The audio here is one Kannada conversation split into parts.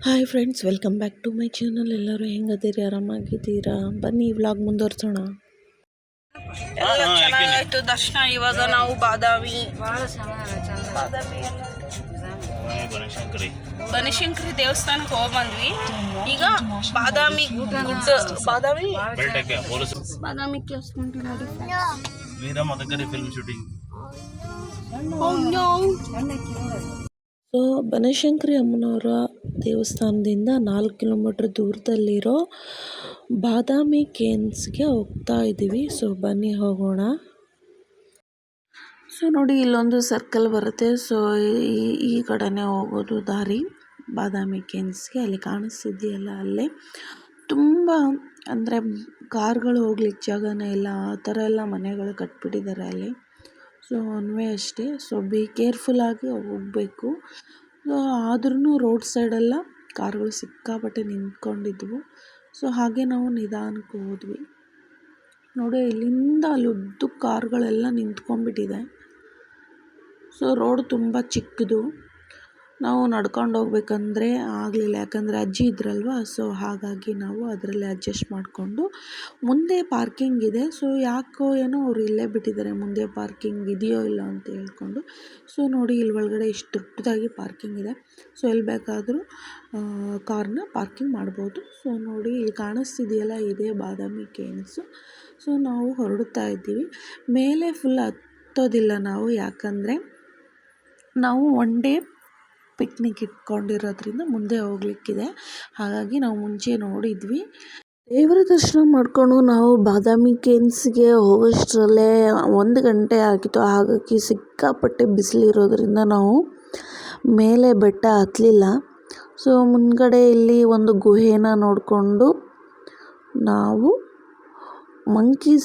Hi friends, welcome back to my channel. ಎಲ್ಲರೂ ಹೆಂಗದಿರಿ? ಆರಾಮಾಗಿದ್ದೀರಾ? ಬನ್ನಿ ವ್ಲಾಗ್ ಮುಂದುವರ್ಸೋಣ. ಎಲ್ಲ ಚೆನ್ನಾಗಾಯ್ತು ದರ್ಶನ. ಇವಾಗ ನಾವು ಬಾದಾಮಿ ಬನಶಂಕರಿ ದೇವಸ್ಥಾನಕ್ಕೆ ಹೋಗಿ ಬಂದ್ವಿ. ಈಗ Badami class film shooting. So Banashankari ಅಮ್ಮನವರ ದೇವಸ್ಥಾನದಿಂದ 4 ಕಿಲೋಮೀಟ್ರ್ ದೂರದಲ್ಲಿರೋ ಬಾದಾಮಿ ಕೇನ್ಸ್ಗೆ ಹೋಗ್ತಾ ಇದ್ದೀವಿ. ಸೊ ಬನ್ನಿ ಹೋಗೋಣ. ಸೊ ನೋಡಿ, ಇಲ್ಲೊಂದು ಸರ್ಕಲ್ ಬರುತ್ತೆ. ಸೊ ಈ ಕಡೆನೇ ಹೋಗೋದು ದಾರಿ ಬಾದಾಮಿ ಕೇನ್ಸ್ಗೆ. ಅಲ್ಲಿ ಕಾಣಿಸ್ತಿದೆಯಲ್ಲ, ಅಲ್ಲೇ ತುಂಬ ಅಂದರೆ ಕಾರ್ಗಳು ಹೋಗ್ಲಿಕ್ಕೆ ಜಾಗನೇ ಇಲ್ಲ, ಆ ಥರ ಎಲ್ಲ ಮನೆಗಳು ಕಟ್ಬಿಟ್ಟಿದ್ದಾರೆ ಅಲ್ಲಿ. ಸೊ ಒನ್ ವೇ ಅಷ್ಟೇ. ಸೊ ಬಿ ಕೇರ್ಫುಲ್ಲಾಗಿ ಹೋಗಬೇಕು. ಆದ್ರೂ ರೋಡ್ ಸೈಡೆಲ್ಲ ಕಾರ್ಗಳು ಸಿಕ್ಕಾಪಟ್ಟೆ ನಿಂತ್ಕೊಂಡಿದ್ವು. ಸೊ ಹಾಗೆ ನಾವು ನಿಧಾನಕ್ಕೆ ಹೋದ್ವಿ. ನೋಡಿ, ಇಲ್ಲಿಂದ ಅಲ್ಲಿ ಉದ್ದಕ್ಕೆ ಕಾರ್ಗಳೆಲ್ಲ ನಿಂತ್ಕೊಂಡ್ಬಿಟ್ಟಿದೆ. ಸೊ ರೋಡ್ ತುಂಬ ಚಿಕ್ಕದು. ನಾವು ನಡ್ಕೊಂಡು ಹೋಗ್ಬೇಕಂದ್ರೆ ಆಗಲಿಲ್ಲ, ಯಾಕಂದರೆ ಅಜ್ಜಿ ಇದ್ರಲ್ವ. ಸೊ ಹಾಗಾಗಿ ನಾವು ಅದರಲ್ಲಿ ಅಡ್ಜಸ್ಟ್ ಮಾಡಿಕೊಂಡು ಮುಂದೆ ಪಾರ್ಕಿಂಗ್ ಇದೆ. ಸೊ ಯಾಕೋ ಏನೋ ಅವ್ರು ಇಲ್ಲೇ ಬಿಟ್ಟಿದ್ದಾರೆ, ಮುಂದೆ ಪಾರ್ಕಿಂಗ್ ಇದೆಯೋ ಇಲ್ಲ ಅಂತ ಹೇಳ್ಕೊಂಡು. ಸೊ ನೋಡಿ, ಇಲ್ಲಿ ಒಳಗಡೆ ಇಷ್ಟು ದೊಡ್ಡದಾಗಿ ಪಾರ್ಕಿಂಗ್ ಇದೆ. ಸೊ ಎಲ್ಲಿ ಬೇಕಾದರೂ ಕಾರ್ನ ಪಾರ್ಕಿಂಗ್ ಮಾಡ್ಬೋದು. ಸೊ ನೋಡಿ, ಇಲ್ಲಿ ಕಾಣಿಸ್ತಿದೆಯಲ್ಲ, ಇದೇ ಬಾದಾಮಿ ಕೇನ್ಸು. ಸೊ ನಾವು ಹೊರಡ್ತಾ ಇದ್ದೀವಿ. ಮೇಲೆ ಫುಲ್ ಹತ್ತೋದಿಲ್ಲ ನಾವು, ಯಾಕಂದರೆ ನಾವು ಒನ್ ಡೇ ಪಿಕ್ನಿಕ್ ಇಟ್ಕೊಂಡಿರೋದ್ರಿಂದ ಮುಂದೆ ಹೋಗ್ಲಿಕ್ಕಿದೆ. ಹಾಗಾಗಿ ನಾವು ಮುಂಚೆ ನೋಡಿದ್ವಿ. ದೇವರ ದರ್ಶನ ಮಾಡಿಕೊಂಡು ನಾವು ಬಾದಾಮಿ ಕೇನ್ಸ್ಗೆ ಹೋಗೋಷ್ಟರಲ್ಲೇ 1 ಗಂಟೆ ಆಗಿತ್ತು. ಹಾಗಾಗಿ ಸಿಕ್ಕಾಪಟ್ಟೆ ಬಿಸಿಲಿರೋದ್ರಿಂದ ನಾವು ಮೇಲೆ ಬೆಟ್ಟ ಹತ್ತಲಿಲ್ಲ. ಸೊ ಮುಂದ್ಗಡೆ ಇಲ್ಲಿ ಒಂದು ಗುಹೆನ ನೋಡಿಕೊಂಡು ನಾವು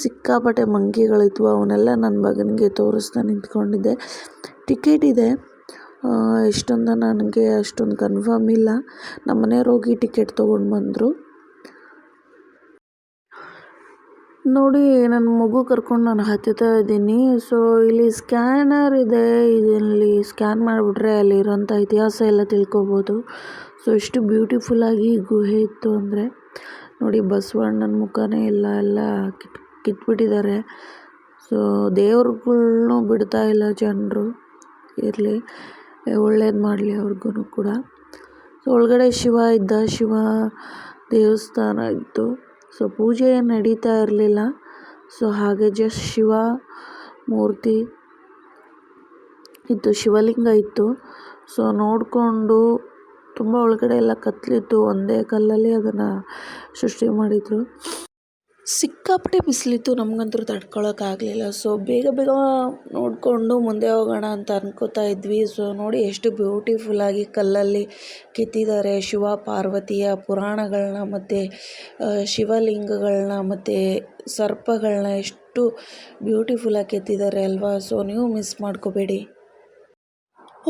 ಸಿಕ್ಕಾಪಟ್ಟೆ ಮಂಕಿಗಳಿದ್ವು. ಅವನ್ನೆಲ್ಲ ನನ್ನ ಮಗನಿಗೆ ತೋರಿಸ್ತಾ ನಿಂತ್ಕೊಂಡಿದ್ದೆ. ಟಿಕೆಟ್ ಇದೆ, ಎಷ್ಟೊಂದು ನನಗೆ ಅಷ್ಟೊಂದು ಕನ್ಫರ್ಮ್ ಇಲ್ಲ. ನಮ್ಮ ಮನೆಯವ್ರು ಹೋಗಿ ಟಿಕೆಟ್ ತೊಗೊಂಡು ಬಂದರು. ನೋಡಿ, ನನ್ನ ಮಗು ಕರ್ಕೊಂಡು ನಾನು ಹತ್ತುತ್ತಾ ಇದ್ದೀನಿ. ಸೊ ಇಲ್ಲಿ ಸ್ಕ್ಯಾನರ್ ಇದೆ, ಇದರಲ್ಲಿ ಸ್ಕ್ಯಾನ್ ಮಾಡಿಬಿಟ್ರೆ ಅಲ್ಲಿರೋಂಥ ಇತಿಹಾಸ ಎಲ್ಲ ತಿಳ್ಕೊಬೋದು. ಸೊ ಎಷ್ಟು ಬ್ಯೂಟಿಫುಲ್ಲಾಗಿ ಗುಹೆ ಇತ್ತು ಅಂದರೆ ನೋಡಿ, ಬಸವಣ್ಣನ ಮುಖನೇ ಎಲ್ಲ ಕಿತ್ಬಿಟ್ಟಿದ್ದಾರೆ. ಸೊ ದೇವ್ರುಗಳ್ನೂ ಬಿಡ್ತಾ ಇಲ್ಲ ಜನರು. ಇರಲಿ, ಒಳ್ಳೇದು ಮಾಡಲಿ ಅವ್ರಿಗೂ ಕೂಡ. ಸೊ ಒಳಗಡೆ ಶಿವ ಇದ್ದ, ಶಿವ ದೇವಸ್ಥಾನ ಇತ್ತು. ಸೊ ಪೂಜೆ ಏನು ನಡೀತಾ ಇರಲಿಲ್ಲ. ಸೊ ಹಾಗೆ ಜಸ್ಟ್ ಶಿವ ಮೂರ್ತಿ ಇತ್ತು, ಶಿವಲಿಂಗ ಇತ್ತು. ಸೊ ನೋಡಿಕೊಂಡು ತುಂಬ ಒಳಗಡೆ ಎಲ್ಲ ಕತ್ತಲಿತ್ತು. ಒಂದೇ ಕಲ್ಲಲ್ಲಿ ಅದನ್ನು ಸೃಷ್ಟಿ ಮಾಡಿದರು. ಸಿಕ್ಕಾಪಟ್ಟೆ ಬಿಸಿಲಿತ್ತು, ನಮಗಂತೂ ತಡ್ಕೊಳಕ್ಕಾಗಲಿಲ್ಲ. ಸೊ ಬೇಗ ನೋಡಿಕೊಂಡು ಮುಂದೆ ಹೋಗೋಣ ಅಂತ ಅನ್ಕೋತಾ ಇದ್ವಿ. ಸೊ ನೋಡಿ, ಎಷ್ಟು ಬ್ಯೂಟಿಫುಲ್ಲಾಗಿ ಕಲ್ಲಲ್ಲಿ ಕೆತ್ತಿದ್ದಾರೆ ಶಿವ ಪಾರ್ವತಿಯ ಪುರಾಣಗಳನ್ನ ಮತ್ತು ಶಿವಲಿಂಗಗಳನ್ನ ಮತ್ತು ಸರ್ಪಗಳನ್ನ ಎಷ್ಟು ಬ್ಯೂಟಿಫುಲ್ಲಾಗಿ ಕೆತ್ತಿದ್ದಾರೆ ಅಲ್ವಾ. ಸೊ ನೀವು ಮಿಸ್ ಮಾಡ್ಕೋಬೇಡಿ.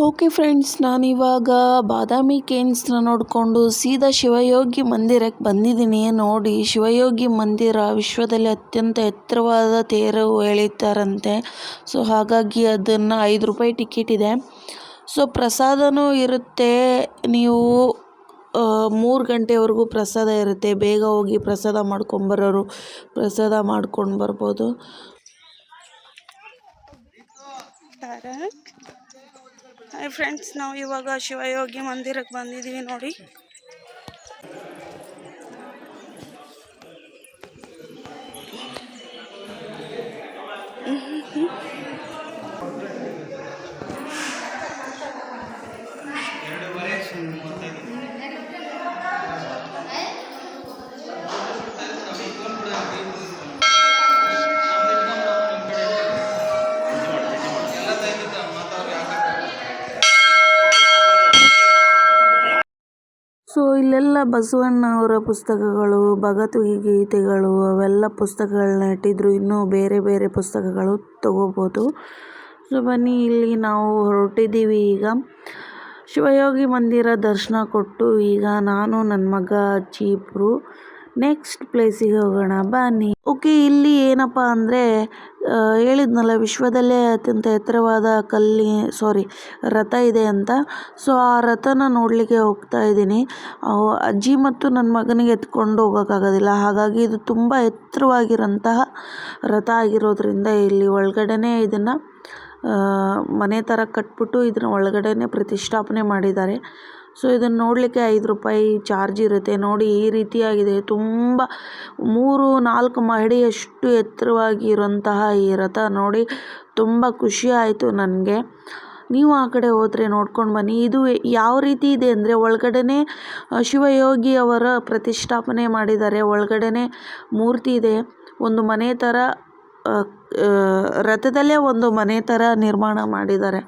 ಓಕೆ ಫ್ರೆಂಡ್ಸ್, ನಾನಿವಾಗ ಬಾದಾಮಿ ಕೇನ್ಸ್ನ ನೋಡಿಕೊಂಡು ಸೀದಾ ಶಿವಯೋಗಿ ಮಂದಿರಕ್ಕೆ ಬಂದಿದ್ದೀನಿ. ನೋಡಿ, ಶಿವಯೋಗಿ ಮಂದಿರ ವಿಶ್ವದಲ್ಲಿ ಅತ್ಯಂತ ಎತ್ತರವಾದ ತೇರು ಎಳೀತಾರಂತೆ. ಸೊ ಹಾಗಾಗಿ ಅದನ್ನು 5 ರೂಪಾಯಿ ಟಿಕೆಟ್ ಇದೆ. ಸೊ ಪ್ರಸಾದನೂ ಇರುತ್ತೆ. ನೀವು 3 ಗಂಟೆವರೆಗೂ ಪ್ರಸಾದ ಇರುತ್ತೆ. ಬೇಗ ಹೋಗಿ ಪ್ರಸಾದ ಮಾಡ್ಕೊಂಬರೋರು ಪ್ರಸಾದ ಮಾಡ್ಕೊಂಡು ಬರ್ಬೋದು. ಹಾಯ್ ಫ್ರೆಂಡ್ಸ್, ನಾವು ಇವಾಗ ಶಿವಯೋಗಿ ಮಂದಿರಕ್ಕೆ ಬಂದಿದ್ದೀವಿ. ನೋಡಿ, ಸೊ ಇಲ್ಲೆಲ್ಲ ಬಸವಣ್ಣ ಅವರ ಪುಸ್ತಕಗಳು, ಭಗವದ್ಗೀತೆಗಳು ಅವೆಲ್ಲ ಪುಸ್ತಕಗಳನ್ನ ಇಟ್ಟಿದ್ರು. ಇನ್ನೂ ಬೇರೆ ಬೇರೆ ಪುಸ್ತಕಗಳು ತಗೋಬೋದು. ಸೊ ಬನ್ನಿ, ಇಲ್ಲಿ ನಾವು ಹೊರಟಿದ್ದೀವಿ. ಈಗ ಶಿವಯೋಗಿ ಮಂದಿರ ದರ್ಶನ ಕೊಟ್ಟು ಈಗ ನಾನು, ನನ್ನ ಮಗ, ಅಜ್ಜಿ ಇಬ್ಬರು ನೆಕ್ಸ್ಟ್ ಪ್ಲೇಸಿಗೆ ಹೋಗೋಣ ಬನ್ನಿ. ಓಕೆ, ಇಲ್ಲಿ ಏನಪ್ಪ ಅಂದರೆ ಹೇಳಿದ್ನಲ್ಲ ವಿಶ್ವದಲ್ಲೇ ಅತ್ಯಂತ ಎತ್ತರವಾದ ರಥ ಇದೆ ಅಂತ. ಸೊ ಆ ರಥನ ನೋಡಲಿಕ್ಕೆ ಹೋಗ್ತಾ ಇದ್ದೀನಿ. ಅಜ್ಜಿ ಮತ್ತು ನನ್ನ ಮಗನಿಗೆ ಎತ್ಕೊಂಡು ಹೋಗೋಕ್ಕಾಗೋದಿಲ್ಲ, ಹಾಗಾಗಿ ಇದು ತುಂಬ ಎತ್ತರವಾಗಿರೋಂತಹ ರಥ ಆಗಿರೋದ್ರಿಂದ ಇಲ್ಲಿ ಒಳಗಡೆನೇ ಇದನ್ನು ಮನೆ ಥರ ಕಟ್ಬಿಟ್ಟು ಇದನ್ನ ಒಳಗಡೆನೇ ಪ್ರತಿಷ್ಠಾಪನೆ ಮಾಡಿದ್ದಾರೆ. ಸೊ ಇದನ್ನು ನೋಡಲಿಕ್ಕೆ 5 ರೂಪಾಯಿ ಚಾರ್ಜ್ ಇರುತ್ತೆ. ನೋಡಿ ಈ ರೀತಿಯಾಗಿದೆ, ತುಂಬ 3-4 ಮಹಡಿಯಷ್ಟು ಎತ್ತರವಾಗಿ ಇರೋಂತಹ ಈ ರಥ ನೋಡಿ ತುಂಬ ಖುಷಿ ಆಯಿತು ನನಗೆ. ನೀವು ಆ ಕಡೆ ಹೋದರೆ ನೋಡ್ಕೊಂಡು ಬನ್ನಿ. ಇದು ಯಾವ ರೀತಿ ಇದೆ ಅಂದರೆ ಒಳಗಡೆನೇ ಶಿವಯೋಗಿ ಅವರ ಪ್ರತಿಷ್ಠಾಪನೆ ಮಾಡಿದ್ದಾರೆ. ಒಳಗಡೆನೇ ಮೂರ್ತಿ ಇದೆ, ಒಂದು ಮನೆ ಥರ ರಥದಲ್ಲೇ ಒಂದು ಮನೆ ಥರ ನಿರ್ಮಾಣ ಮಾಡಿದ್ದಾರೆ.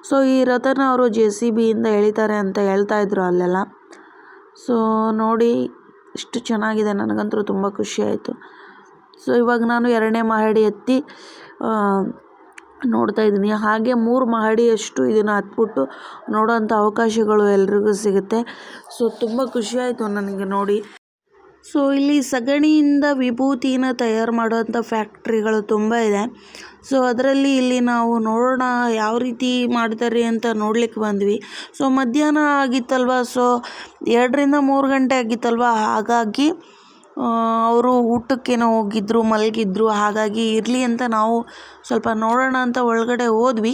ಸೊ ಈ ರಥನ ಅವರು JCB ಇಂದ ಎಳಿತಾರೆ ಅಂತ ಹೇಳ್ತಾ ಇದ್ರು ಅಲ್ಲೆಲ್ಲ. ಸೊ ನೋಡಿ ಎಷ್ಟು ಚೆನ್ನಾಗಿದೆ, ನನಗಂತೂ ತುಂಬ ಖುಷಿ ಆಯಿತು. ಸೊ ಇವಾಗ ನಾನು 2ನೇ ಮಹಡಿ ಹತ್ತಿ ನೋಡ್ತಾ ಇದ್ದೀನಿ. ಹಾಗೆ 3 ಮಹಡಿಯಷ್ಟು ಇದನ್ನು ಹತ್ಬಿಟ್ಟು ನೋಡೋಂಥ ಅವಕಾಶಗಳು ಎಲ್ರಿಗೂ ಸಿಗುತ್ತೆ. ಸೊ ತುಂಬ ಖುಷಿ ಆಯಿತು ನನಗೆ ನೋಡಿ. ಸೊ ಇಲ್ಲಿ ಸಗಣಿಯಿಂದ ವಿಭೂತಿನ ತಯಾರು ಮಾಡೋವಂಥ ಫ್ಯಾಕ್ಟ್ರಿಗಳು ತುಂಬ ಇದೆ. ಸೊ ಅದರಲ್ಲಿ ಇಲ್ಲಿ ನಾವು ನೋಡೋಣ ಯಾವ ರೀತಿ ಮಾಡ್ತಾರೆ ಅಂತ ನೋಡ್ಲಿಕ್ಕೆ ಬಂದ್ವಿ. ಸೊ ಮಧ್ಯಾಹ್ನ ಆಗಿತ್ತಲ್ವ, ಸೊ 2-3 ಗಂಟೆ ಆಗಿತ್ತಲ್ವ, ಹಾಗಾಗಿ ಅವರು ಊಟಕ್ಕೇನೋ ಹೋಗಿದ್ರು, ಮಲಗಿದ್ರು. ಹಾಗಾಗಿ ಇರಲಿ ಅಂತ ನಾವು ಸ್ವಲ್ಪ ನೋಡೋಣ ಅಂತ ಒಳಗಡೆ ಹೋದ್ವಿ.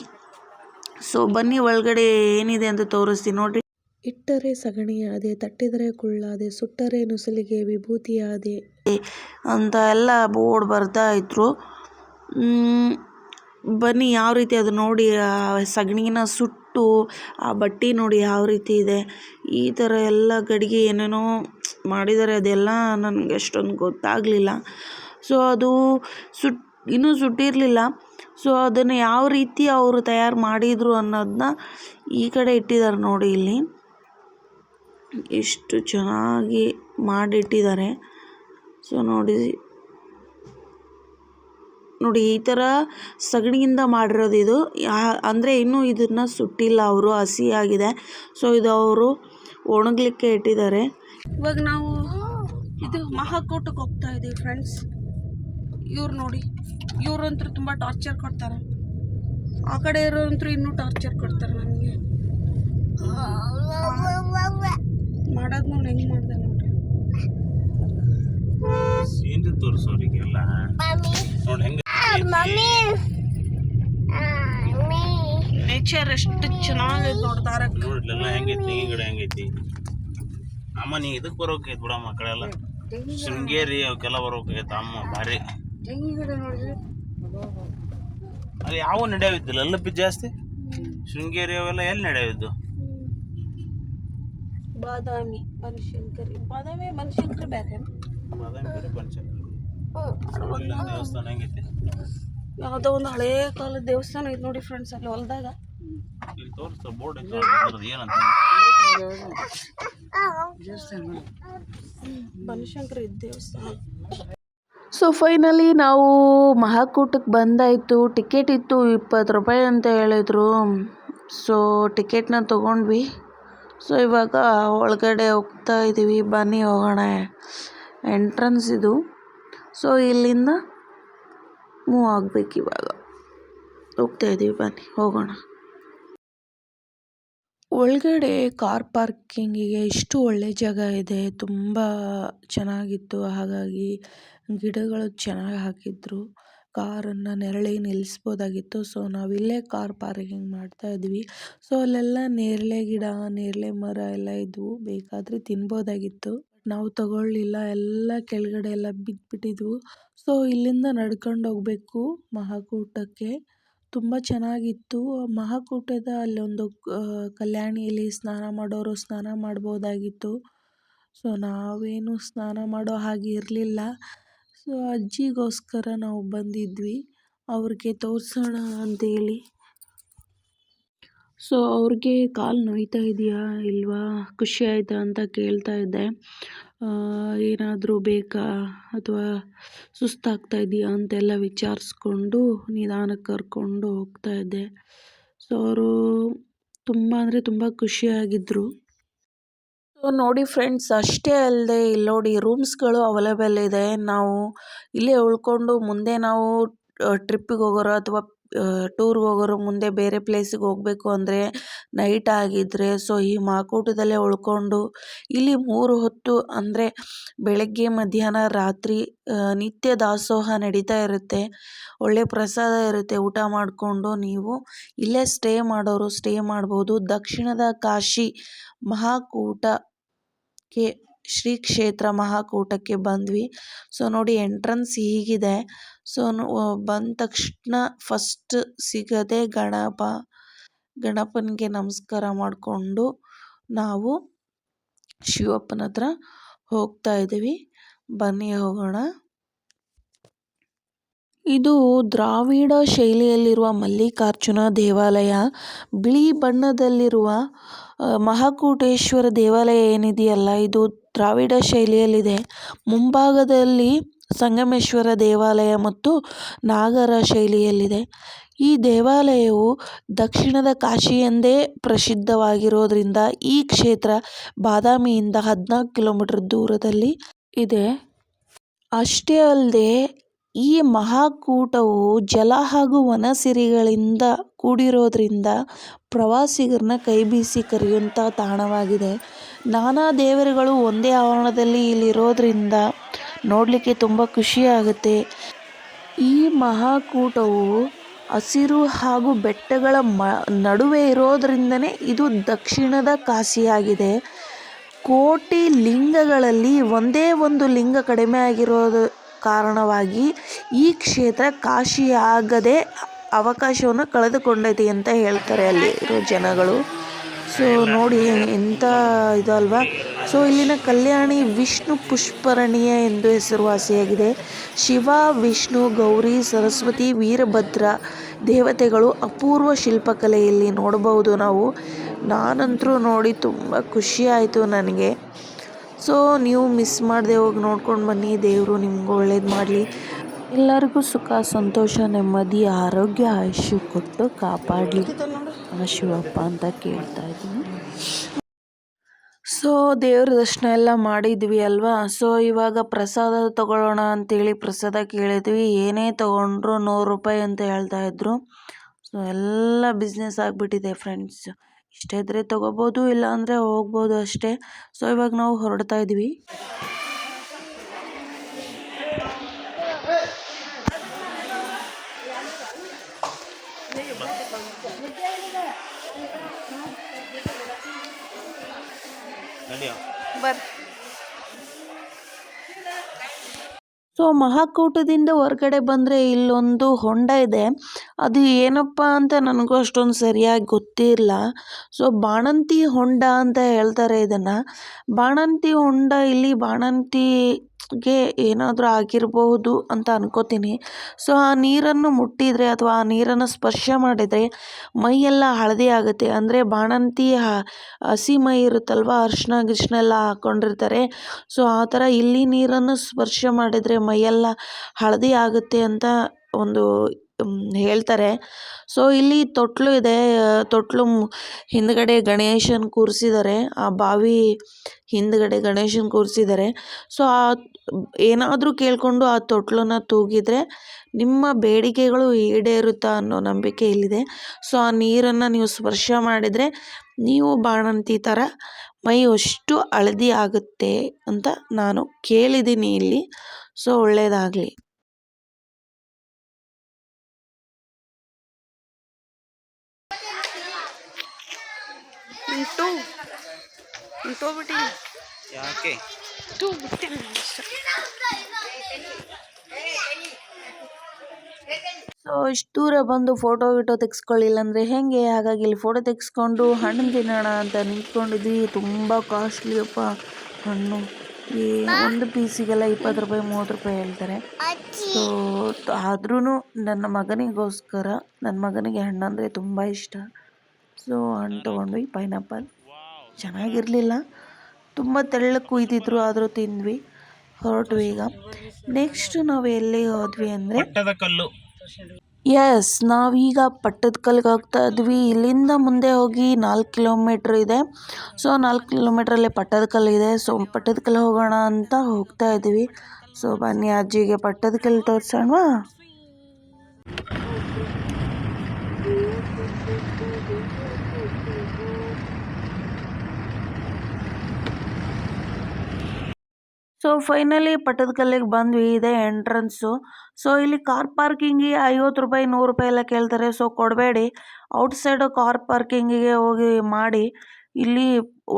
ಸೊ ಬನ್ನಿ ಒಳಗಡೆ ಏನಿದೆ ಅಂತ ತೋರಿಸ್ತೀನಿ ನೋಡಿರಿ. ಇಟ್ಟರೆ ಸಗಣಿಯಾದೆ, ತಟ್ಟಿದರೆ ಕುಳ್ಳಾದೆ, ಸುಟ್ಟರೆ ನುಸುಲಿಗೆ ವಿಭೂತಿಯಾದೆ ಅಂತ ಎಲ್ಲ ಬೋರ್ಡ್ ಬರ್ತಾ ಇದ್ರು. ಬನ್ನಿ ಯಾವ ರೀತಿ ಅದು ನೋಡಿ, ಆ ಸಗಣಿನ ಸುಟ್ಟು ಆ ಬಟ್ಟೆ ನೋಡಿ ಯಾವ ರೀತಿ ಇದೆ. ಈ ಥರ ಎಲ್ಲ ಗಡಿಗೆ ಏನೇನೋ ಮಾಡಿದ್ದಾರೆ, ಅದೆಲ್ಲ ನನಗೆ ಅಷ್ಟೊಂದು ಗೊತ್ತಾಗಲಿಲ್ಲ. ಸೊ ಅದು ಇನ್ನೂ ಸುಟ್ಟಿರಲಿಲ್ಲ. ಸೊ ಅದನ್ನು ಯಾವ ರೀತಿ ಅವರು ತಯಾರು ಮಾಡಿದರು ಅನ್ನೋದನ್ನ ಈ ಕಡೆ ಇಟ್ಟಿದ್ದಾರೆ ನೋಡಿ. ಇಲ್ಲಿ ಎಷ್ಟು ಚೆನ್ನಾಗಿ ಮಾಡಿಟ್ಟಿದ್ದಾರೆ. ಸೊ ನೋಡಿ ಈ ಥರ ಸಗಣಿಯಿಂದ ಮಾಡಿರೋದು ಇದು. ಅಂದರೆ ಇನ್ನೂ ಇದನ್ನು ಸುಟ್ಟಿಲ್ಲ ಅವರು, ಹಸಿಯಾಗಿದೆ. ಸೊ ಇದು ಅವರು ಒಣಗಲಿಕ್ಕೆ ಇಟ್ಟಿದ್ದಾರೆ. ಇವಾಗ ನಾವು ಇದು ಮಹಾಕೂಟಕ್ಕೆ ಹೋಗ್ತಾ ಇದ್ದೀವಿ ಫ್ರೆಂಡ್ಸ್. ಇವ್ರು ನೋಡಿ, ಇವ್ರಂತೂ ತುಂಬ ಟಾರ್ಚರ್ ಕೊಡ್ತಾರೆ. ಆ ಕಡೆ ಇರೋರಂತೂ ಇನ್ನೂ ಟಾರ್ಚರ್ ಕೊಡ್ತಾರೆ ನನಗೆ. ಮಾಡೋದು ನೋಡಿ ಹೆಂಗೆ ಮಾಡಿದೆ ನೋಡ್ರಿ. ನೇಚರ್ ಎಷ್ಟು ಚೆನ್ನಾಗೈತೆ ನೋಡ್ತಾರೆ. ನೋಡ್ಲಿಲ್ಲ ಹೆಂಗೈತಿ ಈ ಕಡೆ ಹೆಂಗೈತಿ. ಅಮ್ಮ ನೀ ಇದಕ್ಕೆ ಬರೋಕೈತಿ ಬಿಡಮ್ಮ, ಆ ಕಡೆ ಎಲ್ಲ ಶೃಂಗೇರಿ ಅವಕ್ಕೆಲ್ಲ ಬರೋಕೈತೆ ಅಮ್ಮ ಭಾರಿ. ಅಲ್ಲಿ ಯಾವ ನಡೆಯಾವಿದ್ದಿಲ್ಲ ಅಲ್ಲಪ್ಪಿ ಜಾಸ್ತಿ. ಶೃಂಗೇರಿ ಅವೆಲ್ಲ ಎಲ್ಲಿ ನಡೆಯಾವಿದ್ದು? ಬಾದಾಮಿ ಬನಶಂಕರಿ ಬೇರೆ. ಬಾದಾಮಿ ಬೇರೆ, ಬನಶಂಕರಿ ದೇವಸ್ಥಾನ ಹೆಂಗೈತಿ? ಯಾವುದೋ ಒಂದು ಹಳೇ ಕಾಲದ ದೇವಸ್ಥಾನ ಐತೆ ನೋಡಿ ಫ್ರೆಂಡ್ಸ್, ಅಲ್ಲಿ ಹೊಲದಾಗ. ಇಲ್ಲಿ ತೋರಿಸ್ತಾರೆ ಬೋರ್ಡ್ ಏನಂತ. ಬನಶಂಕರಿ ದೇವಸ್ಥಾನ. ಸೊ ಫೈನಲಿ ನಾವು ಮಹಾಕೂಟಕ್ಕೆ ಬಂದಾಯಿತು. ಟಿಕೆಟ್ ಇತ್ತು 20 ರೂಪಾಯಿ ಅಂತ ಹೇಳಿದ್ರು. ಸೊ ಟಿಕೆಟ್ನ ತೊಗೊಂಡ್ವಿ. ಸೊ ಇವಾಗ ಒಳಗಡೆ ಹೋಗ್ತಾ ಇದ್ದೀವಿ. ಬನ್ನಿ ಹೋಗೋಣ. ಎಂಟ್ರೆನ್ಸ್ ಇದು. ಸೊ ಇಲ್ಲಿಂದ ಮೂವ್ ಆಗಬೇಕು. ಇವಾಗ ಹೋಗ್ತಾ ಇದ್ದೀವಿ, ಬನ್ನಿ ಹೋಗೋಣ. ಒಳಗಡೆ ಕಾರ್ ಪಾರ್ಕಿಂಗಿಗೆ ಎಷ್ಟು ಒಳ್ಳೆ ಜಾಗ ಇದೆ, ತುಂಬ ಚೆನ್ನಾಗಿತ್ತು. ಹಾಗಾಗಿ ಗಿಡಗಳು ಚೆನ್ನಾಗಿ ಹಾಕಿದ್ರು, ಕಾರನ್ನು ನೆರಳಿಗೆ ನಿಲ್ಲಿಸ್ಬೋದಾಗಿತ್ತು. ಸೊ ನಾವಿಲ್ಲೇ ಕಾರ್ ಪಾರ್ಕಿಂಗ್ ಮಾಡ್ತಾ ಇದ್ವಿ. ಸೊ ಅಲ್ಲೆಲ್ಲ ನೇರಳೆ ಗಿಡ, ನೇರಳೆ ಮರ ಎಲ್ಲ ಇದ್ವು, ಬೇಕಾದರೆ ತಿನ್ಬೋದಾಗಿತ್ತು. ನಾವು ತಗೊಳ್ಳಿಲ್ಲ, ಎಲ್ಲ ಕೆಳಗಡೆ ಎಲ್ಲ ಬಿದ್ದುಬಿಟ್ಟಿದ್ವು. ಸೊ ಇಲ್ಲಿಂದ ನಡ್ಕೊಂಡು ಹೋಗಬೇಕು ಮಹಾಕೂಟಕ್ಕೆ. ತುಂಬ ಚೆನ್ನಾಗಿತ್ತು. ಮಹಾಕೂಟದ ಅಲ್ಲೊಂದು ಕಲ್ಯಾಣಿಯಲ್ಲಿ ಸ್ನಾನ ಮಾಡೋರು ಸ್ನಾನ ಮಾಡ್ಬೋದಾಗಿತ್ತು. ಸೊ ನಾವೇನು ಸ್ನಾನ ಮಾಡೋ ಹಾಗೆ ಇರಲಿಲ್ಲ. ಸೊ ಅಜ್ಜಿಗೋಸ್ಕರ ನಾವು ಬಂದಿದ್ವಿ, ಅವ್ರಿಗೆ ತೋರಿಸೋಣ ಅಂತೇಳಿ. ಸೊ ಅವ್ರಿಗೆ ಕಾಲು ನೋಯ್ತಾ ಇದೆಯಾ ಇಲ್ವಾ, ಖುಷಿ ಆಯಿತಾ ಅಂತ ಕೇಳ್ತಾ ಇದ್ದೆ. ಏನಾದರೂ ಬೇಕಾ ಅಥವಾ ಸುಸ್ತಾಗ್ತಾ ಇದೆಯಾ ಅಂತೆಲ್ಲ ವಿಚಾರಿಸ್ಕೊಂಡು ನಿಧಾನಕ್ಕೆ ಕರ್ಕೊಂಡು ಹೋಗ್ತಾ ಇದ್ದೆ. ಸೊ ಅವರು ತುಂಬ ಅಂದರೆ ತುಂಬ ಖುಷಿಯಾಗಿದ್ದರು. ಸೊ ನೋಡಿ ಫ್ರೆಂಡ್ಸ್, ಅಷ್ಟೇ ಅಲ್ಲದೆ ಇಲ್ಲಿ ನೋಡಿ ರೂಮ್ಸ್ಗಳು ಅವೈಲೇಬಲ್ ಇದೆ. ನಾವು ಇಲ್ಲೇ ಉಳ್ಕೊಂಡು ಮುಂದೆ ನಾವು ಟ್ರಿಪ್ಪಿಗೆ ಹೋಗೋರು ಅಥವಾ ಟೂರ್ಗೆ ಹೋಗೋರು ಮುಂದೆ ಬೇರೆ ಪ್ಲೇಸಿಗೆ ಹೋಗಬೇಕು ಅಂದರೆ ನೈಟ್ ಆಗಿದ್ದರೆ ಸೊ ಈ ಮಾಕೂಟದಲ್ಲೇ ಉಳ್ಕೊಂಡು ಇಲ್ಲಿ 3 ಹೊತ್ತು ಅಂದರೆ ಬೆಳಗ್ಗೆ ಮಧ್ಯಾಹ್ನ ರಾತ್ರಿ ನಿತ್ಯ ದಾಸೋಹ ನಡೀತಾ ಇರುತ್ತೆ. ಒಳ್ಳೆ ಪ್ರಸಾದ ಇರುತ್ತೆ. ಊಟ ಮಾಡಿಕೊಂಡು ನೀವು ಇಲ್ಲೇ ಸ್ಟೇ ಮಾಡೋರು ಸ್ಟೇ ಮಾಡ್ಬೋದು. ದಕ್ಷಿಣದ ಕಾಶಿ ಮಹಾಕೂಟಕ್ಕೆ ಶ್ರೀ ಕ್ಷೇತ್ರ ಮಹಾಕೂಟಕ್ಕೆ ಬಂದ್ವಿ. ಸೊ ನೋಡಿ ಎಂಟ್ರೆನ್ಸ್ ಹೀಗಿದೆ. ಸೊ ಬಂದ ತಕ್ಷಣ ಫಸ್ಟ್ ಸಿಗದೆ ಗಣಪನಿಗೆ ನಮಸ್ಕಾರ ಮಾಡಿಕೊಂಡು ನಾವು ಶಿವಪ್ಪನ ಹತ್ರ ಹೋಗ್ತಾ ಇದ್ದೀವಿ. ಬನ್ನಿ ಹೋಗೋಣ. ಇದು ದ್ರಾವಿಡ ಶೈಲಿಯಲ್ಲಿರುವ ಮಲ್ಲಿಕಾರ್ಜುನ ದೇವಾಲಯ. ಬಿಳಿ ಬಣ್ಣದಲ್ಲಿರುವ ಮಹಾಕೂಟೇಶ್ವರ ದೇವಾಲಯ ಏನಿದೆಯಲ್ಲ, ಇದು ದ್ರಾವಿಡ ಶೈಲಿಯಲ್ಲಿದೆ. ಮುಂಭಾಗದಲ್ಲಿ ಸಂಗಮೇಶ್ವರ ದೇವಾಲಯ ಮತ್ತು ನಾಗರ ಶೈಲಿಯಲ್ಲಿದೆ. ಈ ದೇವಾಲಯವು ದಕ್ಷಿಣದ ಕಾಶಿ ಎಂದೇ ಪ್ರಸಿದ್ಧವಾಗಿರೋದ್ರಿಂದ ಈ ಕ್ಷೇತ್ರ ಬಾದಾಮಿಯಿಂದ 14 ಕಿಲೋಮೀಟರ್ ದೂರದಲ್ಲಿ ಇದೆ. ಅಷ್ಟೇ ಅಲ್ಲದೆ ಈ ಮಹಾಕೂಟವು ಜಲ ಹಾಗೂ ವನಸಿರಿಗಳಿಂದ ಕೂಡಿರೋದ್ರಿಂದ ಪ್ರವಾಸಿಗರನ್ನ ಕೈಬೀಸಿ ಕರೆಯುವಂಥ ತಾಣವಾಗಿದೆ. ನಾನಾ ದೇವರುಗಳು ಒಂದೇ ಆವರಣದಲ್ಲಿ ಇಲ್ಲಿರೋದ್ರಿಂದ ನೋಡಲಿಕ್ಕೆ ತುಂಬ ಖುಷಿಯಾಗುತ್ತೆ. ಈ ಮಹಾಕೂಟವು ಹಸಿರು ಹಾಗೂ ಬೆಟ್ಟಗಳ ನಡುವೆ ಇರೋದ್ರಿಂದನೇ ಇದು ದಕ್ಷಿಣದ ಕಾಶಿಯಾಗಿದೆ. ಕೋಟಿ ಲಿಂಗಗಳಲ್ಲಿ ಒಂದೇ ಒಂದು ಲಿಂಗ ಕಡಿಮೆ ಆಗಿರೋದು ಕಾರಣವಾಗಿ ಈ ಕ್ಷೇತ್ರ ಕಾಶಿಯಾಗದೆ ಅವಕಾಶವನ್ನು ಕಳೆದುಕೊಂಡೈತಿ ಅಂತ ಹೇಳ್ತಾರೆ ಅಲ್ಲಿರೋ ಜನಗಳು. ಸೊ ನೋಡಿ ಎಂಥ ಇದಲ್ವಾ. ಸೊ ಇಲ್ಲಿನ ಕಲ್ಯಾಣಿ ವಿಷ್ಣು ಪುಷ್ಕರಣಿಯ ಎಂದು ಹೆಸರುವಾಸಿಯಾಗಿದೆ. ಶಿವ, ವಿಷ್ಣು, ಗೌರಿ, ಸರಸ್ವತಿ, ವೀರಭದ್ರ ದೇವತೆಗಳು ಅಪೂರ್ವ ಶಿಲ್ಪಕಲೆಯಲ್ಲಿ ನೋಡಬಹುದು ನಾವು. ನಾನಂತರೂ ನೋಡಿ ತುಂಬ ಖುಷಿ ಆಯಿತು ನನಗೆ. ಸೊ ನೀವು ಮಿಸ್ ಮಾಡದೆ ಹೋಗಿ ನೋಡ್ಕೊಂಡು ಬನ್ನಿ. ದೇವರು ನಿಮ್ಗೆ ಒಳ್ಳೇದು ಮಾಡಲಿ. ಎಲ್ಲರಿಗೂ ಸುಖ, ಸಂತೋಷ, ನೆಮ್ಮದಿ, ಆರೋಗ್ಯ, ಆಯುಷ್ಯ ಕೊಟ್ಟು ಕಾಪಾಡಲಿ ಆ ಶಿವಪ್ಪ ಅಂತ ಕೇಳ್ತಾ ಇದ್ದೀನಿ. ಸೊ ದೇವ್ರ ದರ್ಶನ ಎಲ್ಲ ಮಾಡಿದ್ವಿ ಅಲ್ವಾ. ಸೊ ಇವಾಗ ಪ್ರಸಾದ ತಗೊಳ್ಳೋಣ ಅಂತೇಳಿ ಪ್ರಸಾದ ಕೇಳಿದ್ವಿ. ಏನೇ ತೊಗೊಂಡ್ರು 100 ರೂಪಾಯಿ ಅಂತ ಹೇಳ್ತಾ ಇದ್ರು. ಸೊ ಎಲ್ಲ ಬಿಸ್ನೆಸ್ ಆಗಿಬಿಟ್ಟಿದೆ ಫ್ರೆಂಡ್ಸ್. ಇಷ್ಟ ಇದ್ದರೆ ತೊಗೋಬೋದು, ಇಲ್ಲ ಅಂದರೆ ಹೋಗ್ಬೋದು ಅಷ್ಟೇ. ಸೊ ಇವಾಗ ನಾವು ಹೊರಡ್ತಾ ಇದ್ವಿ. ಸೊ ಮಹಾಕೂಟದಿಂದ ಹೊರಗಡೆ ಬಂದರೆ ಇಲ್ಲೊಂದು ಹೊಂಡ ಇದೆ. ಅದು ಏನಪ್ಪ ಅಂತ ನನಗೂ ಅಷ್ಟೊಂದು ಸರಿಯಾಗಿ ಗೊತ್ತಿಲ್ಲ. ಸೊ ಬಾಣಂತಿ ಹೊಂಡ ಅಂತ ಹೇಳ್ತಾರೆ ಇದನ್ನು. ಬಾಣಂತಿ ಹೊಂಡ ಇಲ್ಲಿ ಬಾಣಂತಿಗೆ ಏನಾದರೂ ಆಗಿರಬಹುದು ಅಂತ ಅನ್ಕೋತೀನಿ. ಸೊ ಆ ನೀರನ್ನು ಮುಟ್ಟಿದರೆ ಅಥವಾ ಆ ನೀರನ್ನು ಸ್ಪರ್ಶ ಮಾಡಿದರೆ ಮೈಯೆಲ್ಲ ಹಳದಿ ಆಗುತ್ತೆ. ಅಂದರೆ ಬಾಣಂತಿ ಹಸಿ ಮೈ ಇರುತ್ತಲ್ವ, ಅರಿಶಿನ ಗಿರ್ಶಿನ ಎಲ್ಲ ಹಾಕ್ಕೊಂಡಿರ್ತಾರೆ. ಸೊ ಆ ಥರ ಇಲ್ಲಿ ನೀರನ್ನು ಸ್ಪರ್ಶ ಮಾಡಿದರೆ ಮೈಯೆಲ್ಲ ಹಳದಿ ಆಗುತ್ತೆ ಅಂತ ಒಂದು ಹೇಳ್ತಾರೆ. ಸೊ ಇಲ್ಲಿ ತೊಟ್ಲು ಇದೆ. ತೊಟ್ಲು ಹಿಂದ್ಗಡೆ ಗಣೇಶನ ಕೂರಿಸಿದ್ದಾರೆ. ಆ ಬಾವಿ ಹಿಂದ್ಗಡೆ ಗಣೇಶನ ಕೂರಿಸಿದ್ದಾರೆ. ಸೊ ಏನಾದರೂ ಕೇಳಿಕೊಂಡು ಆ ತೊಟ್ಲನ್ನ ತೂಗಿದರೆ ನಿಮ್ಮ ಬೇಡಿಕೆಗಳು ಈಡೇರುತ್ತಾ ಅನ್ನೋ ನಂಬಿಕೆ ಇಲ್ಲಿದೆ. ಸೊ ಆ ನೀರನ್ನು ನೀವು ಸ್ಪರ್ಶ ಮಾಡಿದರೆ ನೀವು ಬಾಣಂತಿ ಥರ ಮೈ ಅಷ್ಟು ಹಳದಿ ಆಗುತ್ತೆ ಅಂತ ನಾನು ಕೇಳಿದ್ದೀನಿ ಇಲ್ಲಿ. ಸೊ ಒಳ್ಳೆಯದಾಗಲಿ. ಯಾಕೆ ಸೊ ಇಷ್ಟು ದೂರ ಬಂದು ಫೋಟೋ ತೆಗೆಸ್ಕೊಳ್ಳಿಲ್ಲ ಅಂದರೆ ಹೇಗೆ. ಹಾಗಾಗಿ ಇಲ್ಲಿ ಫೋಟೋ ತೆಗೆಸ್ಕೊಂಡು ಹಣ್ಣು ತಿನ್ನೋಣ ಅಂತ ನಿಂತ್ಕೊಂಡಿದ್ವಿ. ತುಂಬ ಕಾಸ್ಟ್ಲಿ ಅಪ್ಪ ಹಣ್ಣು. ಈ ಒಂದು ಪೀಸಿಗೆಲ್ಲ 20 ರೂಪಾಯಿ 30 ರೂಪಾಯಿ ಹೇಳ್ತಾರೆ. ಸೊ ಆದ್ರೂ ನನ್ನ ಮಗನಿಗೆ ಹಣ್ಣು ಅಂದರೆ ತುಂಬ ಇಷ್ಟ. ಸೊ ಹಣ್ಣು ತೊಗೊಂಡ್ವಿ. ಪೈನಾಪಲ್ ಚೆನ್ನಾಗಿರಲಿಲ್ಲ, ತುಂಬ ತೆಳ್ಳಗೆ ಕುಯ್ದಿದ್ರು, ಆದರೂ ತಿಂದ್ವಿ. ಹೊರಟ್ವಿ ಈಗ. ನೆಕ್ಸ್ಟ್ ನಾವು ಎಲ್ಲಿ ಹೋದ್ವಿ ಅಂದರೆ ಪಟ್ಟದಕಲ್ಲು. ಎಸ್, ನಾವೀಗ ಪಟ್ಟದಕಲ್ಗೆ ಹೋಗ್ತಾ ಇದ್ವಿ. ಇಲ್ಲಿಂದ ಮುಂದೆ ಹೋಗಿ 4 ಕಿಲೋಮೀಟ್ರ್ ಇದೆ. ಸೊ 4 ಕಿಲೋಮೀಟ್ರಲ್ಲಿ ಪಟ್ಟದಕಲ್ಲು ಇದೆ. ಸೊ ಪಟ್ಟದಕಲ್ಲು ಹೋಗೋಣ ಅಂತ ಹೋಗ್ತಾ ಇದ್ವಿ. ಸೊ ಬನ್ನಿ ಅಜ್ಜಿಗೆ ಪಟ್ಟದಕಲ್ಲು ತೋರಿಸೋಣವಾ. ಸೊ ಫೈನಲಿ ಪಟ್ಟದಕಲ್ಲಿಗೆ ಬಂದ್ವಿ. ಇದೆ ಎಂಟ್ರೆನ್ಸು. ಸೊ ಇಲ್ಲಿ ಕಾರ್ ಪಾರ್ಕಿಂಗಿಗೆ 50 ರೂಪಾಯಿ 100 ರೂಪಾಯಿ ಎಲ್ಲ ಕೇಳ್ತಾರೆ. ಸೊ ಕೊಡಬೇಡಿ, ಔಟ್ಸೈಡು ಕಾರ್ ಪಾರ್ಕಿಂಗಿಗೆ ಹೋಗಿ ಮಾಡಿ. ಇಲ್ಲಿ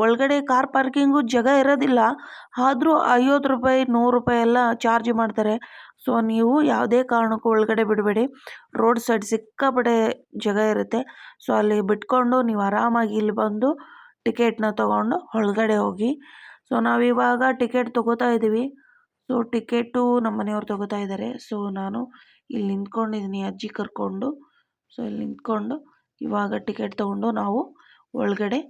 ಒಳಗಡೆ ಕಾರ್ ಪಾರ್ಕಿಂಗು ಜಾಗ ಇರೋದಿಲ್ಲ, ಆದರೂ 50 ರೂಪಾಯಿ 100 ರೂಪಾಯಿ ಎಲ್ಲ ಚಾರ್ಜ್ ಮಾಡ್ತಾರೆ. ಸೊ ನೀವು ಯಾವುದೇ ಕಾರಣಕ್ಕೂ ಒಳಗಡೆ ಬಿಡಬೇಡಿ. ರೋಡ್ ಸೈಡ್ ಸಿಕ್ಕಾಪಟ್ಟೆ ಜಾಗ ಇರುತ್ತೆ. ಸೊ ಅಲ್ಲಿ ಬಿಟ್ಕೊಂಡು ನೀವು ಆರಾಮಾಗಿ ಇಲ್ಲಿ ಬಂದು ಟಿಕೆಟ್ನ ತೊಗೊಂಡು ಒಳಗಡೆ ಹೋಗಿ. ಸೊ ನಾವಿವಾಗ ಟಿಕೆಟ್ ತೊಗೋತಾ ಇದ್ದೀವಿ. ಸೊ ಟಿಕೆಟು ನಮ್ಮ ಮನೆಯವ್ರು ತೊಗೋತಾ ಇದ್ದಾರೆ. ಸೊ ನಾನು ಇಲ್ಲಿ ನಿಂತ್ಕೊಂಡಿದ್ದೀನಿ ಅಜ್ಜಿ ಕರ್ಕೊಂಡು. ಸೊ ಇಲ್ಲಿ ನಿಂತ್ಕೊಂಡು ಇವಾಗ ಟಿಕೆಟ್ ತೊಗೊಂಡು ನಾವು ಒಳಗಡೆ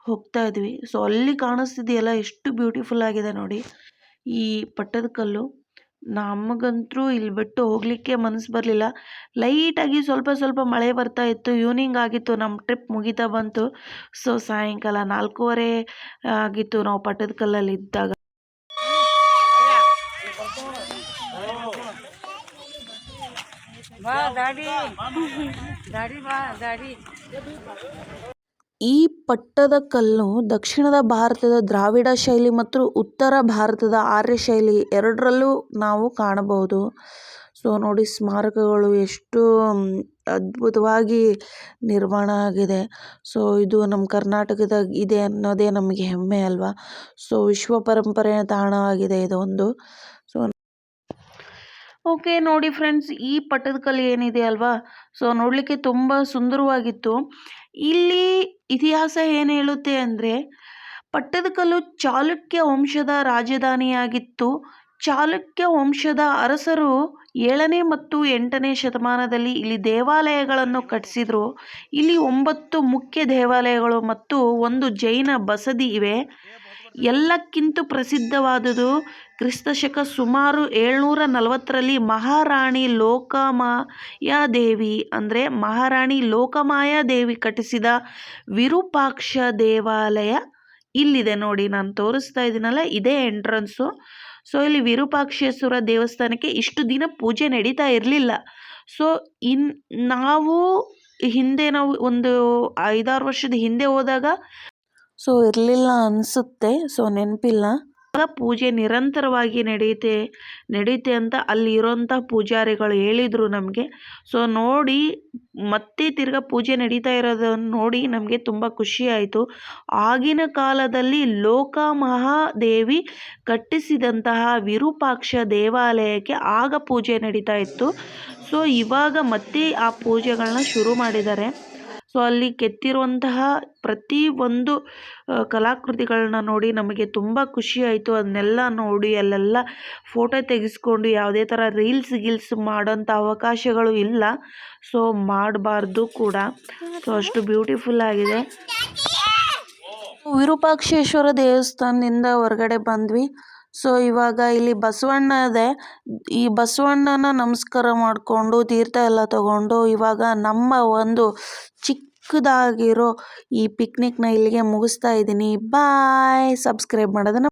ಹೋಗ್ತಾ ಇದ್ವಿ. ಸೊ ಅಲ್ಲಿ ಕಾಣಿಸ್ತಿದೆಯಲ್ಲ ಎಷ್ಟು ಬ್ಯೂಟಿಫುಲ್ ಆಗಿದೆ ನೋಡಿ ಈ ಪಟ್ಟದಕಲ್ಲು. ನಮಗಂತೂ ಇಲ್ಲಿ ಬಿಟ್ಟು ಹೋಗಲಿಕ್ಕೆ ಮನಸ್ಸು ಬರಲಿಲ್ಲ. ಲೈಟಾಗಿ ಸ್ವಲ್ಪ ಸ್ವಲ್ಪ ಮಳೆ ಬರ್ತಾ ಇತ್ತು. ಈವ್ನಿಂಗ್ ಆಗಿತ್ತು, ನಮ್ಮ ಟ್ರಿಪ್ ಮುಗಿತಾ ಬಂತು. ಸೊ ಸಾಯಂಕಾಲ 4:30 ಆಗಿತ್ತು ನಾವು ಪಟ್ಟದಕಲ್ಲಲ್ಲಿ ಇದ್ದಾಗ. ಈ ಪಟ್ಟದಕಲ್ಲು ದಕ್ಷಿಣದ ಭಾರತದ ದ್ರಾವಿಡ ಶೈಲಿ ಮತ್ತು ಉತ್ತರ ಭಾರತದ ಆರ್ಯ ಶೈಲಿ ಎರಡರಲ್ಲೂ ನಾವು ಕಾಣಬಹುದು. ಸೊ ನೋಡಿ ಸ್ಮಾರಕಗಳು ಎಷ್ಟು ಅದ್ಭುತವಾಗಿ ನಿರ್ಮಾಣ ಆಗಿದೆ. ಸೊ ಇದು ನಮ್ಮ ಕರ್ನಾಟಕದಾಗ ಇದೆ ಅನ್ನೋದೇ ನಮಗೆ ಹೆಮ್ಮೆ ಅಲ್ವಾ. ಸೊ ವಿಶ್ವ ಪರಂಪರೆಯ ತಾಣವಾಗಿದೆ ಇದು ಒಂದು. ಸೊ ಓಕೆ ನೋಡಿ ಫ್ರೆಂಡ್ಸ್, ಈ ಪಟ್ಟದಕಲ್ಲು ಏನಿದೆ ಅಲ್ವಾ, ಸೊ ನೋಡಲಿಕ್ಕೆ ತುಂಬ ಸುಂದರವಾಗಿತ್ತು. ಇಲ್ಲಿ ಇತಿಹಾಸ ಏನು ಹೇಳುತ್ತೆ ಅಂದರೆ, ಪಟ್ಟದಕಲ್ಲು ಚಾಲುಕ್ಯ ವಂಶದ ರಾಜಧಾನಿಯಾಗಿತ್ತು. ಚಾಲುಕ್ಯ ವಂಶದ ಅರಸರು 7ನೇ ಮತ್ತು 8ನೇ ಶತಮಾನದಲ್ಲಿ ಇಲ್ಲಿ ದೇವಾಲಯಗಳನ್ನು ಕಟ್ಟಿಸಿದ್ರು. ಇಲ್ಲಿ 9 ಮುಖ್ಯ ದೇವಾಲಯಗಳು ಮತ್ತು 1 ಜೈನ ಬಸದಿ ಇವೆ. ಎಲ್ಲಕ್ಕಿಂತ ಪ್ರಸಿದ್ಧವಾದುದು ಕ್ರಿಸ್ತಶಕ ಸುಮಾರು 740ರಲ್ಲಿ ಮಹಾರಾಣಿ ಲೋಕಮಾಯ ದೇವಿ ಕಟ್ಟಿಸಿದ ವಿರೂಪಾಕ್ಷ ದೇವಾಲಯ ಇಲ್ಲಿದೆ ನೋಡಿ. ನಾನು ತೋರಿಸ್ತಾ ಇದ್ದೀನಲ್ಲ, ಇದೇ ಎಂಟ್ರೆನ್ಸು. ಸೊ ಇಲ್ಲಿ ವಿರೂಪಾಕ್ಷೇಶ್ವರ ದೇವಸ್ಥಾನಕ್ಕೆ ಇಷ್ಟು ದಿನ ಪೂಜೆ ನಡೀತಾ ಇರಲಿಲ್ಲ. ಸೊ ನಾವು ಒಂದು 5-6 ವರ್ಷದ ಹಿಂದೆ ಹೋದಾಗ ಸೊ ಇರಲಿಲ್ಲ ಅನಿಸುತ್ತೆ, ಸೊ ನೆನಪಿಲ್ಲ. ಪೂಜೆ ನಿರಂತರವಾಗಿ ನಡೆಯುತ್ತೆ ಅಂತ ಅಲ್ಲಿ ಇರೋಂಥ ಪೂಜಾರಿಗಳು ಹೇಳಿದರು ನಮಗೆ. ಸೊ ನೋಡಿ ಮತ್ತೆ ತಿರ್ಗಾ ಪೂಜೆ ನಡೀತಾ ಇರೋದನ್ನು ನೋಡಿ ನಮಗೆ ತುಂಬ ಖುಷಿ ಆಯಿತು. ಆಗಿನ ಕಾಲದಲ್ಲಿ ಲೋಕಮಹಾದೇವಿ ಕಟ್ಟಿಸಿದಂತಹ ವಿರೂಪಾಕ್ಷ ದೇವಾಲಯಕ್ಕೆ ಆಗ ಪೂಜೆ ನಡೀತಾ ಇತ್ತು. ಸೊ ಇವಾಗ ಮತ್ತೆ ಆ ಪೂಜೆಗಳನ್ನ ಶುರು ಮಾಡಿದ್ದಾರೆ. ಸೊ ಅಲ್ಲಿ ಕೆತ್ತಿರುವಂತಹ ಪ್ರತಿಯೊಂದು ಕಲಾಕೃತಿಗಳನ್ನ ನೋಡಿ ನಮಗೆ ತುಂಬ ಖುಷಿ ಆಯಿತು. ಅದನ್ನೆಲ್ಲ ನೋಡಿ ಅಲ್ಲೆಲ್ಲ ಫೋಟೋ ತೆಗೆಸ್ಕೊಂಡು ಯಾವುದೇ ಥರ ರೀಲ್ಸ್ ಮಾಡೋಂಥ ಅವಕಾಶಗಳು ಇಲ್ಲ. ಸೊ ಮಾಡಬಾರ್ದು ಕೂಡ. ಸೊ ಅಷ್ಟು ಬ್ಯೂಟಿಫುಲ್ ಆಗಿದೆ. ವಿರೂಪಾಕ್ಷೇಶ್ವರ ದೇವಸ್ಥಾನದಿಂದ ಹೊರಗಡೆ ಬಂದ್ವಿ. ಸೊ ಇವಾಗ ಇಲ್ಲಿ ಬಸವಣ್ಣ ಇದೆ. ಈ ಬಸವಣ್ಣನ ನಮಸ್ಕಾರ ಮಾಡಿಕೊಂಡು ತೀರ್ಥ ಎಲ್ಲ ತಗೊಂಡು ಇವಾಗ ನಮ್ಮ ಒಂದು ಚಿಕ್ಕದಾಗಿರೋ ಈ ಪಿಕ್ನಿಕ್ನ ಇಲ್ಲಿಗೆ ಮುಗಿಸ್ತಾ ಇದ್ದೀನಿ. ಬಾಯ್. ಸಬ್ಸ್ಕ್ರೈಬ್ ಮಾಡೋದನ್ನ